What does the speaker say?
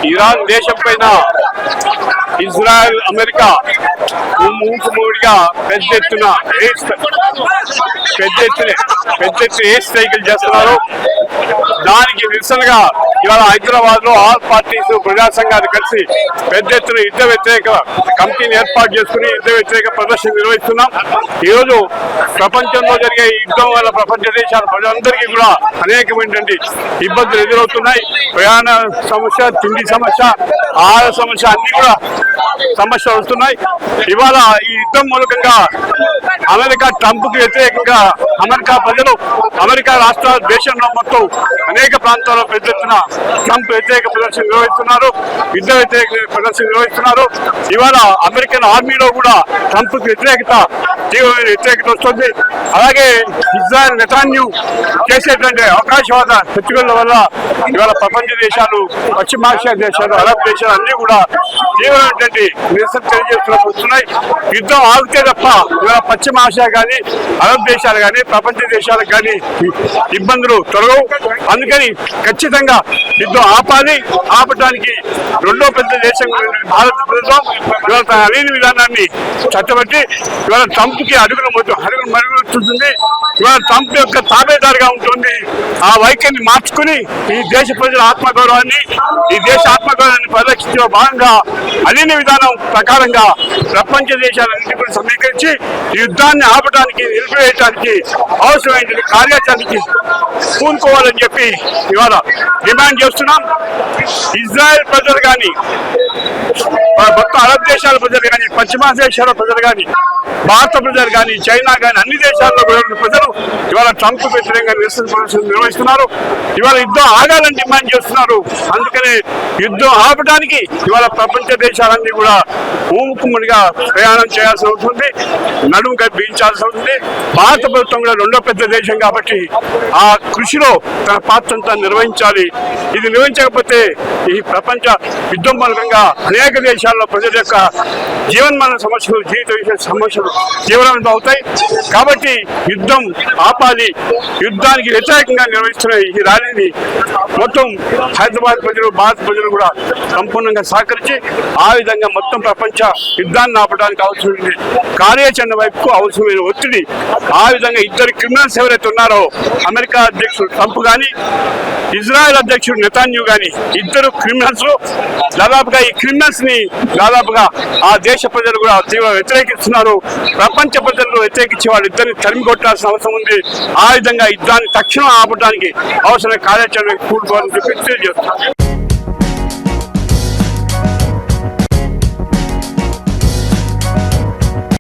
Iran దేశం పైన Israel America మూకుమూడిగా పెద్ద ఎత్తున ఎయిర్ స్ట్రైకులు చేస్తున్నారు. దానికి నిరసనగా ఇవాళ హైదరాబాద్ లో ఆల్ పార్టీస్ ప్రజా సంఘాలు కలిసి పెద్ద ఎత్తున యుద్ధ వ్యతిరేక కమిటీని ఏర్పాటు చేసుకుని యుద్ధ వ్యతిరేక ప్రదర్శన నిర్వహిస్తున్నాం. ఈ రోజు ప్రపంచంలో జరిగే యుద్ధం వల్ల ప్రపంచ దేశాల ప్రజలందరికీ కూడా అనేకమైనటువంటి ఇబ్బందులు ఎదురవుతున్నాయి. ప్రయాణ సమస్య, తిండి సమస్య, ఆహార సమస్య అన్ని కూడా సమస్యలు వస్తున్నాయి. ఇవాళ ఈ యుద్ధం మూలకంగా అమెరికా ట్రంప్ కు వ్యతిరేకంగా అమెరికా ప్రజలు అమెరికా రాష్ట్రాల దేశంలో మొత్తం అనేక ప్రాంతాల్లో పెద్ద ఎత్తున ట్రంప్ వ్యతిరేక ప్రదర్శన నిర్వహిస్తున్నారు, యుద్ధ వ్యతిరేక ప్రదర్శన నిర్వహిస్తున్నారు. ఇవాళ అమెరికన్ ఆర్మీలో కూడా ట్రంప్ కు తీవ్రమైన వ్యతిరేకత వస్తుంది. అలాగే ఇజ్రాయెల్ నెతాన్యూ చేసేటువంటి అవకాశవాద శక్తుల వల్ల ఇవాళ ప్రపంచ దేశాలు, పశ్చిమాసియా దేశాలు, అరబ్ దేశాలు అన్ని కూడా తీవ్రమైనటువంటి నిరసన తెలియజేస్తున్నాయి. యుద్ధం ఆగితే తప్ప ఇవాళ పశ్చిమాసియా కానీ, అరబ్ దేశాలు కానీ, ప్రపంచ దేశాలకు కానీ ఇబ్బందులు తొలగవు. అందుకని ఖచ్చితంగా యుద్ధం ఆపడానికి రెండో పెద్ద దేశం భారత ప్రభుత్వం ఇవాళ తన అలీని విధానాన్ని చట్టబట్టి ఇవాళ ట్రంప్ కి అడుగులు మరుగుతుంది. ఇవాళ ట్రంప్ యొక్క తాబేదారుగా ఉంటుంది. ఆ వైఖరిని మార్చుకుని ఈ దేశ ప్రజల ఆత్మగౌరవాన్ని, ఈ దేశ ఆత్మగౌరవాన్ని పరిరక్షించే భాగంగా అలీని విధానం ప్రకారంగా ప్రపంచ దేశాలన్నింటినీ సమీకరించి ఈ యుద్ధాన్ని ఆపడానికి, నిలిపివేయడానికి అవసరమైన కార్యాచరణకి పూనుకోవాలని చెప్పి ఇవాళ డిమాండ్ చేస్తున్నాం. ఇజ్రాయెల్ ప్రజలు కానీ, మొత్తం అరబ్ దేశాల ప్రజలు కానీ, పశ్చిమాసియా దేశాల ప్రజలు కానీ, భారత ప్రజలు కానీ, చైనా కానీ అన్ని దేశాల్లో ప్రజలు ఇవాళ ట్రంప్ వ్యతిరేకంగా నిరసన ప్రదర్శన నిర్వహిస్తున్నారు. ఇవాళ యుద్ధం ఆగాలని డిమాండ్ చేస్తున్నారు. అందుకనే యుద్ధం ఆపడానికి ఇవాళ ప్రపంచ దేశాలన్నీ కూడా ఊముకుమ్మడిగా ప్రయాణం చేయాల్సి అవుతుంది, నడుము బిగించాల్సి అవుతుంది. భారత ప్రభుత్వం కూడా రెండో పెద్ద దేశం కాబట్టి ఆ కృషిలో తన పాత్రంతా నిర్వహించాలి. ఇది నిర్వహించకపోతే ఈ ప్రపంచ యుద్ధం మూలకంగా అనేక దేశాల్లో ప్రజల యొక్క జీవనమాన సమస్యలు, జీవిత విషయ సమస్యలు తీవ్రవంతం అవుతాయి. కాబట్టి యుద్ధం ఆపాలి. యుద్ధానికి వ్యతిరేకంగా నిర్వహిస్తున్న ఈ ర్యాలీని మొత్తం హైదరాబాద్ ప్రజలు, భారత ప్రజలు కూడా సంపూర్ణంగా సహకరించి ఆ విధంగా మొత్తం ప్రపంచ యుద్ధాన్ని ఆపడానికి అవసరమైన కార్యాచరణ వైపు అవసరమైన ఒత్తిడి, ఆ విధంగా ఇద్దరు క్రిమినల్స్ ఎవరైతే ఉన్నారో అమెరికా అధ్యక్షుడు ట్రంప్ కానీ, ఇజ్రాయెల్ అధ్యక్షుడు నెతాన్యూ కానీ, ఇద్దరు క్రిమినల్స్ దాదాపుగా ఈ క్రిమినల్స్ ని దాదాపుగా ఆ దేశ ప్రజలు కూడా తీవ్ర వ్యతిరేకిస్తున్నారు. ప్రపంచ ప్రజలు వ్యతిరేకించే వాళ్ళు ఇద్దరిని తరిమి కొట్టాల్సిన అవసరం ఉంది. ఆ విధంగా యుద్ధాన్ని తక్షణం ఆపడానికి అవసరమైన కార్యాచరణ కూడుకోవాలని చెప్పి తెలియజేస్తున్నారు.